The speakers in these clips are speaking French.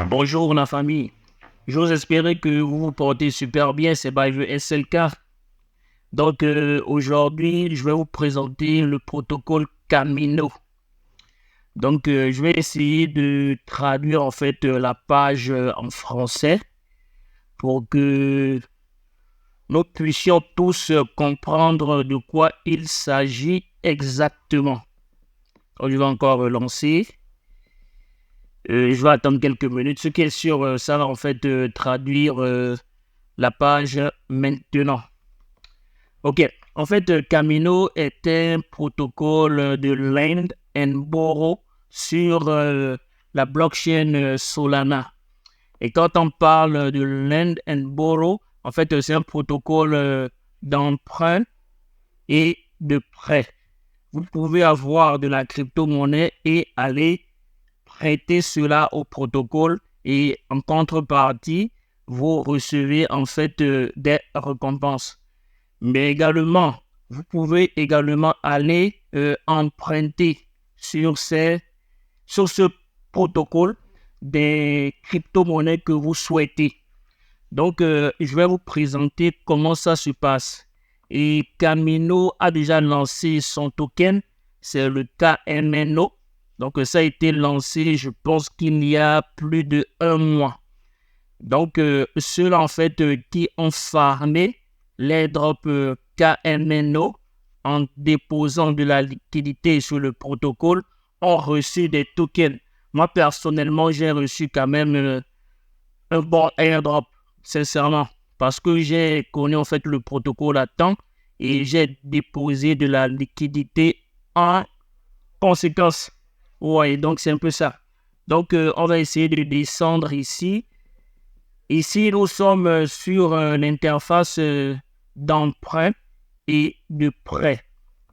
Bonjour la famille, j'ose espérer que vous vous portez super bien, c'est by the SLK. Donc aujourd'hui, je vais vous présenter le protocole Camino. Donc je vais essayer de traduire en fait la page en français pour que nous puissions tous comprendre de quoi il s'agit exactement. Donc, je vais encore relancer. Je vais attendre quelques minutes. Ce qui est sûr, ça va en fait traduire la page maintenant. Ok, en fait, Camino est un protocole de Lend and Borrow sur la blockchain Solana. Et quand on parle de Lend and Borrow, en fait, c'est un protocole d'emprunt et de prêt. Vous pouvez avoir de la crypto-monnaie et aller prêter cela au protocole et en contrepartie, vous recevez en fait des récompenses. Mais également, vous pouvez également aller emprunter sur ce protocole des crypto-monnaies que vous souhaitez. Donc, je vais vous présenter comment ça se passe. Et Camino a déjà lancé son token, c'est le KMNO. Donc, ça a été lancé, je pense qu'il y a plus de 1 mois. Donc, ceux-là, en fait, qui ont farmé l'airdrop KMNO en déposant de la liquidité sur le protocole ont reçu des tokens. Moi, personnellement, j'ai reçu quand même un bon airdrop, sincèrement, parce que j'ai connu, en fait, le protocole à temps et j'ai déposé de la liquidité en conséquence. Ouais, donc c'est un peu ça. Donc, on va essayer de descendre ici. Ici, nous sommes sur l'interface d'emprunt et de prêt.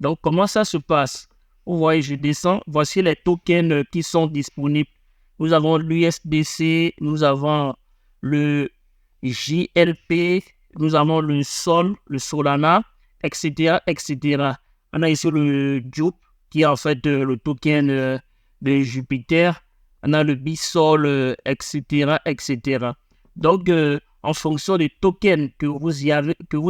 Donc, comment ça se passe? Vous voyez, je descends. Voici les tokens qui sont disponibles. Nous avons l'USDC, nous avons le JLP, nous avons le Sol, le Solana, etc., etc. On a ici le Jup, qui est en fait le token de Jupiter. On a le Bisol, etc., etc. Donc, en fonction des tokens que vous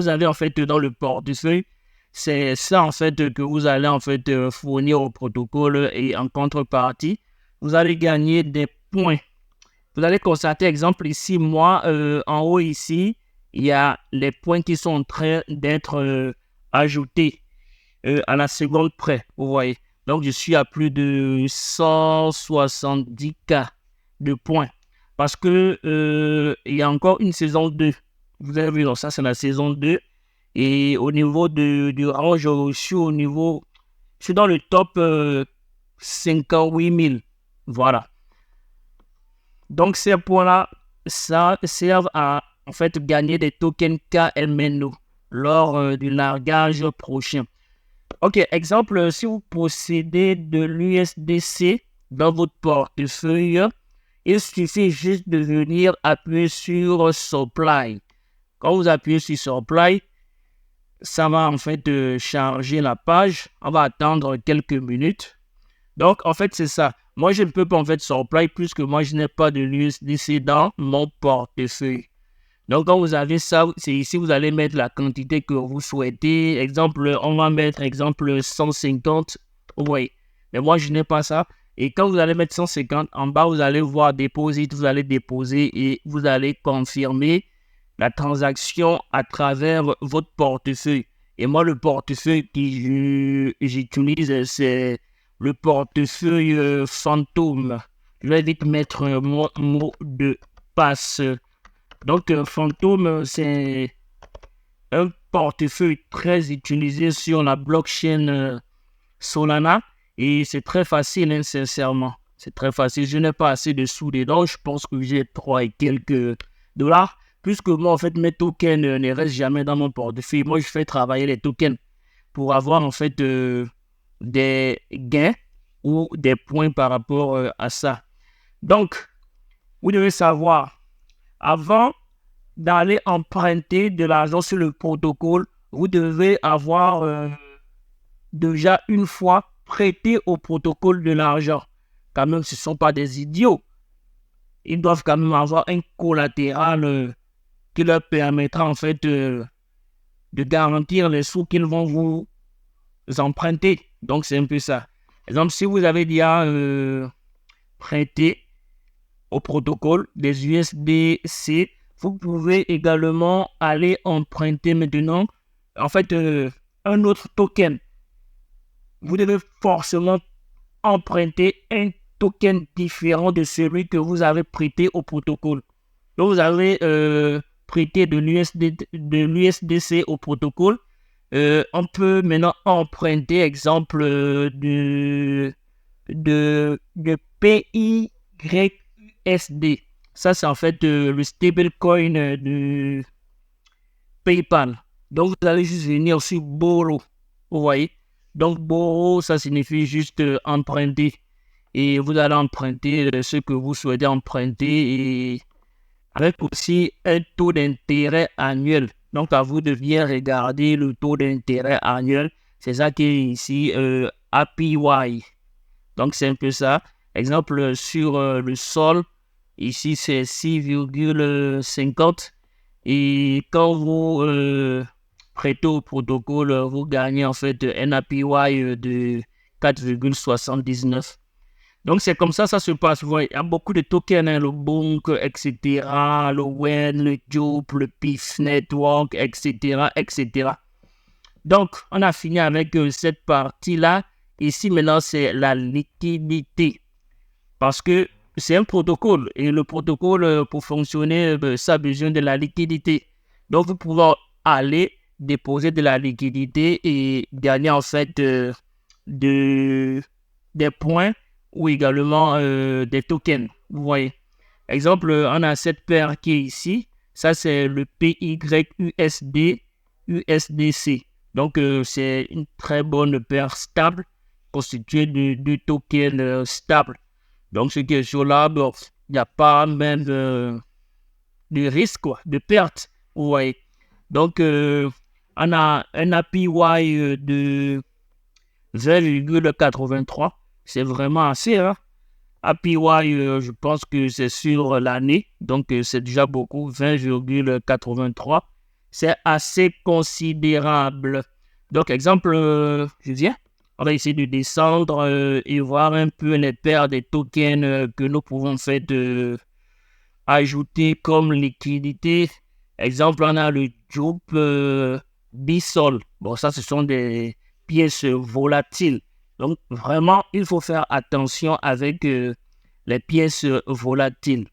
avez en fait dans le portefeuille, c'est ça en fait que vous allez en fait fournir au protocole et en contrepartie, vous allez gagner des points. Vous allez constater, exemple ici, moi, en haut ici, il y a les points qui sont en train d'être ajoutés à la seconde près, vous voyez. Donc, je suis à plus de 170K de points. Parce que il y a encore une saison 2. Vous avez vu, donc ça, c'est la saison 2. Et au niveau du rang, je suis je suis dans le top 58 000. Voilà. Donc, ces points-là, ça servent à, en fait, gagner des tokens KMNO lors du largage prochain. Ok, exemple, si vous possédez de l'USDC dans votre portefeuille, il suffit juste de venir appuyer sur Supply. Quand vous appuyez sur Supply, ça va en fait charger la page. On va attendre quelques minutes. Donc, en fait, c'est ça. Moi, je ne peux pas en fait Supply puisque moi, je n'ai pas de l'USDC dans mon portefeuille. Donc, quand vous avez ça, c'est ici, vous allez mettre la quantité que vous souhaitez. Exemple, on va mettre, exemple, 150. Oui, mais moi, je n'ai pas ça. Et quand vous allez mettre 150, en bas, vous allez voir Deposit, vous allez déposer et vous allez confirmer la transaction à travers votre portefeuille. Et moi, le portefeuille que j'utilise, c'est le portefeuille fantôme. Je vais vite mettre mon mot de passe. Donc, Phantom, c'est un portefeuille très utilisé sur la blockchain Solana et c'est très facile, hein, sincèrement. C'est très facile. Je n'ai pas assez de sous dedans. Je pense que j'ai 3 et quelques dollars. Puisque moi, en fait, mes tokens ne restent jamais dans mon portefeuille. Moi, je fais travailler les tokens pour avoir, en fait, des gains ou des points par rapport à ça. Donc, vous devez savoir, avant d'aller emprunter de l'argent sur le protocole, vous devez avoir déjà une fois prêté au protocole de l'argent. Quand même, ce ne sont pas des idiots. ils doivent quand même avoir un collatéral qui leur permettra en fait de garantir les sous qu'ils vont vous emprunter. Donc, c'est un peu ça. Par exemple, si vous avez déjà prêté au protocole des USDC, vous pouvez également aller emprunter maintenant, en fait, un autre token. Vous devez forcément emprunter un token différent de celui que vous avez prêté au protocole. Donc, vous avez prêté de l'USDC au protocole. On peut maintenant emprunter, exemple, de PYUSD. Ça, c'est en fait le stablecoin de PayPal. Donc, vous allez juste venir sur Borrow. Vous voyez? Donc, Borrow, ça signifie juste emprunter. Et vous allez emprunter ce que vous souhaitez emprunter et avec aussi un taux d'intérêt annuel. Donc, à vous de bien regarder le taux d'intérêt annuel. C'est ça qui est ici, APY. Donc, c'est un peu ça. Exemple, sur le sol, ici, c'est 6,50. Et quand vous prêtez au protocole, vous gagnez en fait un APY de 4,79. Donc, c'est comme ça se passe. Vous voyez, il y a beaucoup de tokens, hein, le Bonk, etc., le WEN, le Joop, le PIF Network, etc., etc. Donc, on a fini avec cette partie-là. Ici, maintenant, c'est la liquidité. Parce que c'est un protocole. Et le protocole, pour fonctionner, ça a besoin de la liquidité. Donc, vous pouvez aller déposer de la liquidité et gagner, en fait, des points ou également des tokens. Vous voyez. Exemple, on a cette paire qui est ici. Ça, c'est le PYUSD USDC. Donc, c'est une très bonne paire stable constituée de tokens stables. Donc, ce qui est sur là, il n'y a pas même de risque, quoi, de perte. Vous voyez. Donc, on a un APY de 20,83. C'est vraiment assez, hein. APY, je pense que c'est sur l'année, donc c'est déjà beaucoup, 20,83. C'est assez considérable. Donc, exemple, je viens, on va essayer de descendre et voir un peu les paires des tokens que nous pouvons faire ajouter comme liquidité. Exemple, on a le Joop Bisol. Bon, ça, ce sont des pièces volatiles. Donc, vraiment, il faut faire attention avec les pièces volatiles.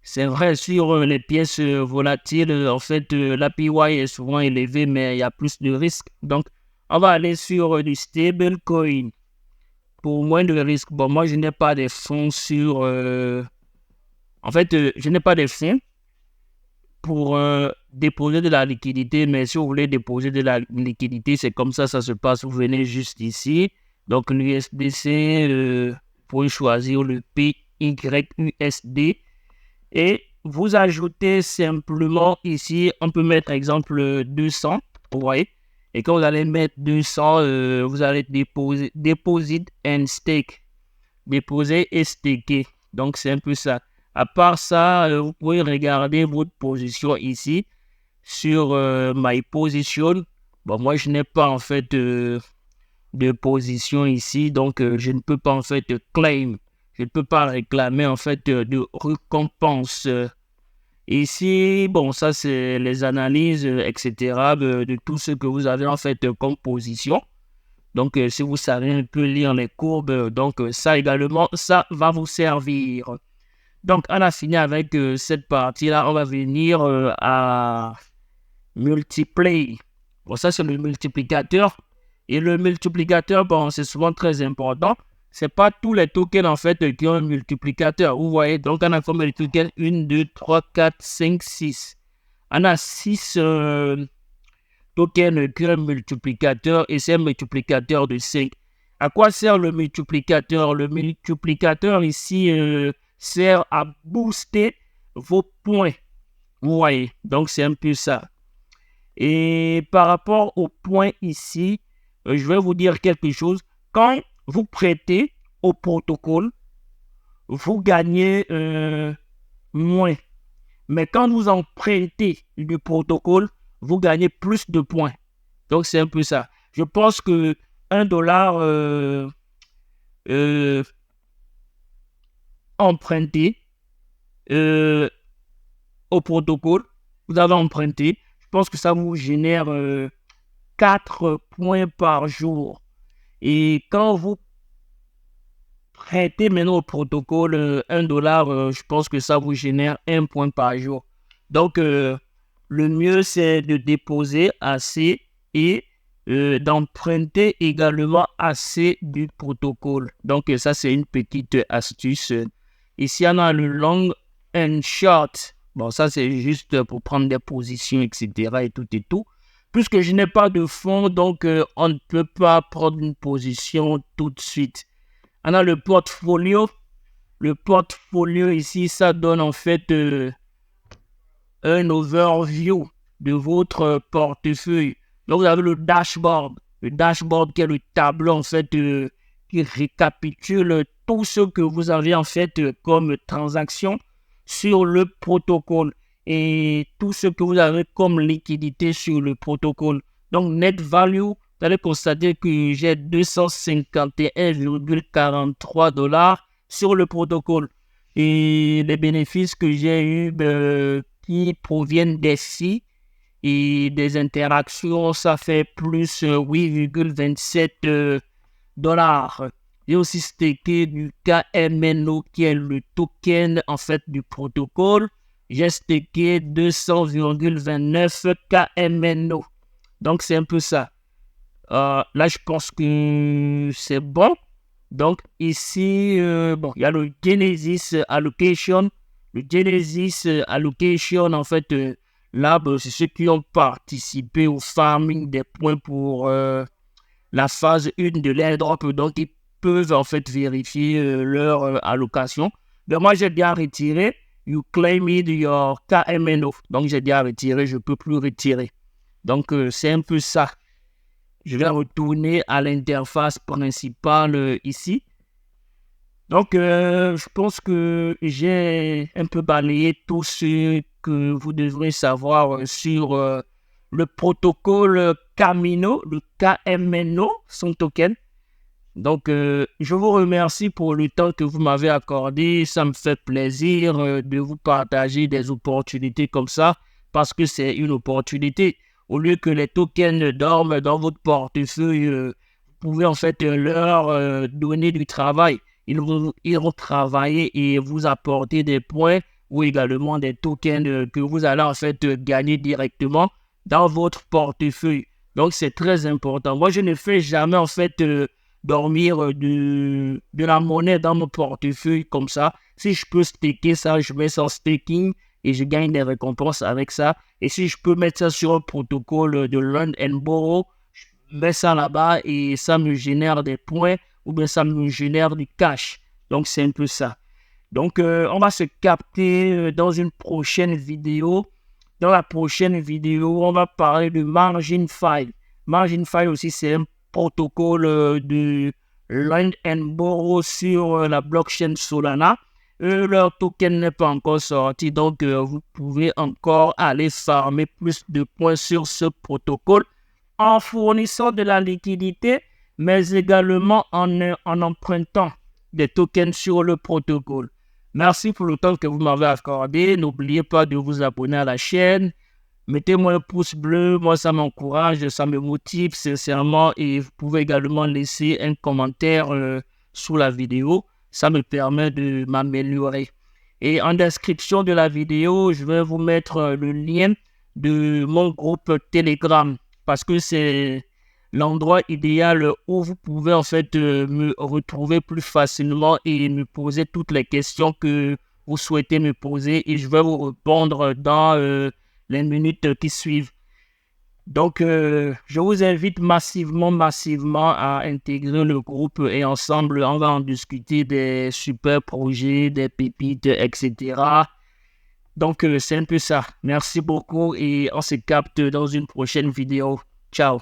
C'est vrai, sur les pièces volatiles, en fait, l'APY est souvent élevé, mais il y a plus de risques. Donc, on va aller sur du stablecoin. Pour moins de risques, bon, moi, je n'ai pas de fonds sur... En fait, je n'ai pas de fonds pour déposer de la liquidité, mais si vous voulez déposer de la liquidité, c'est comme ça se passe. Vous venez juste ici. Donc, l'USDC, vous pouvez choisir le PYUSD et vous ajoutez simplement ici, on peut mettre exemple 200, vous voyez. Et quand vous allez mettre 200, vous allez déposer, deposit and stake, déposer et staker. Donc, c'est un peu ça. À part ça, vous pouvez regarder votre position ici sur My Position. Bon, moi, je n'ai pas en fait de position ici, donc je ne peux pas en fait claim. Je ne peux pas réclamer en fait de récompense. Ici, bon, ça c'est les analyses, etc. De tout ce que vous avez en fait comme position. Donc, si vous savez un peu lire les courbes, donc ça également, ça va vous servir. Donc, on a fini avec cette partie-là. On va venir à multiply. Bon, ça, c'est le multiplicateur. Et le multiplicateur, bon, c'est souvent très important. C'est pas tous les tokens, en fait, qui ont un multiplicateur. Vous voyez, donc on a combien de tokens? 1, 2, 3, 4, 5, 6. On a 6 tokens qui ont un multiplicateur et c'est un multiplicateur de 5. À quoi sert le multiplicateur? Le multiplicateur ici sert à booster vos points. Vous voyez, donc c'est un peu ça. Et par rapport aux points ici, je vais vous dire quelque chose. Quand vous prêtez au protocole, vous gagnez moins. Mais quand vous empruntez du protocole, vous gagnez plus de points. Donc, c'est un peu ça. Je pense que $1 emprunté au protocole, vous avez emprunté, je pense que ça vous génère 4 points par jour. Et quand vous prêtez maintenant au protocole $1, je pense que ça vous génère 1 point par jour. Donc, le mieux, c'est de déposer assez et d'emprunter également assez du protocole. Donc, ça, c'est une petite astuce. Ici, on a le long and short. Bon, ça, c'est juste pour prendre des positions, etc. et tout. Puisque je n'ai pas de fonds, donc on ne peut pas prendre une position tout de suite. On a le portfolio. Le portfolio ici, ça donne en fait un overview de votre portefeuille. Donc, vous avez le dashboard. Le dashboard qui est le tableau en fait qui récapitule tout ce que vous avez en fait comme transaction sur le protocole et tout ce que vous avez comme liquidité sur le protocole. Donc, net value, vous allez constater que j'ai $251,43 sur le protocole. Et les bénéfices que j'ai eus qui proviennent d'ici et des interactions, ça fait plus 8,27 $. J'ai aussi staké du KMNO qui est le token en fait du protocole. J'ai staké 200,29 KMNO. Donc c'est un peu ça. Là je pense que c'est bon. Donc ici, bon, il y a le Genesis Allocation. Le Genesis Allocation, en fait, là, c'est ceux qui ont participé au farming des points pour la phase 1 de l'airdrop. Donc, ils peuvent en fait vérifier leur allocation. Mais moi, j'ai déjà retiré. You claimed your KMNO. Donc, j'ai déjà retiré. Je ne peux plus retirer. Donc, c'est un peu ça. Je vais retourner à l'interface principale ici. Donc, je pense que j'ai un peu balayé tout ce que vous devrez savoir sur le protocole Camino, le KMNO, son token. Donc, je vous remercie pour le temps que vous m'avez accordé. Ça me fait plaisir de vous partager des opportunités comme ça parce que c'est une opportunité. Au lieu que les tokens dorment dans votre portefeuille, vous pouvez en fait leur donner du travail. Ils vont travailler et vous apporter des points ou également des tokens que vous allez en fait gagner directement dans votre portefeuille. Donc, c'est très important. Moi, je ne fais jamais en fait dormir de la monnaie dans mon portefeuille comme ça. Si je peux staker ça, je mets ça en staking et je gagne des récompenses avec ça. Et si je peux mettre ça sur un protocole de Lend and Borrow, je mets ça là-bas et ça me génère des points ou bien ça me génère du cash. Donc, c'est un peu ça. Donc, on va se capter dans une prochaine vidéo. Dans la prochaine vidéo, on va parler de MarginFi. MarginFi aussi, c'est un protocole de Lend and Borrow sur la blockchain Solana. Leur token n'est pas encore sorti, donc vous pouvez encore aller farmer plus de points sur ce protocole en fournissant de la liquidité, mais également en empruntant des tokens sur le protocole. Merci pour le temps que vous m'avez accordé. N'oubliez pas de vous abonner à la chaîne. Mettez-moi un pouce bleu, moi ça m'encourage, ça me motive sincèrement et vous pouvez également laisser un commentaire sous la vidéo, ça me permet de m'améliorer. Et en description de la vidéo, je vais vous mettre le lien de mon groupe Telegram parce que c'est l'endroit idéal où vous pouvez en fait me retrouver plus facilement et me poser toutes les questions que vous souhaitez me poser et je vais vous répondre dans les minutes qui suivent. Donc, je vous invite massivement à intégrer le groupe et ensemble, on va en discuter des super projets, des pépites, etc. Donc, c'est un peu ça. Merci beaucoup et on se capte dans une prochaine vidéo. Ciao.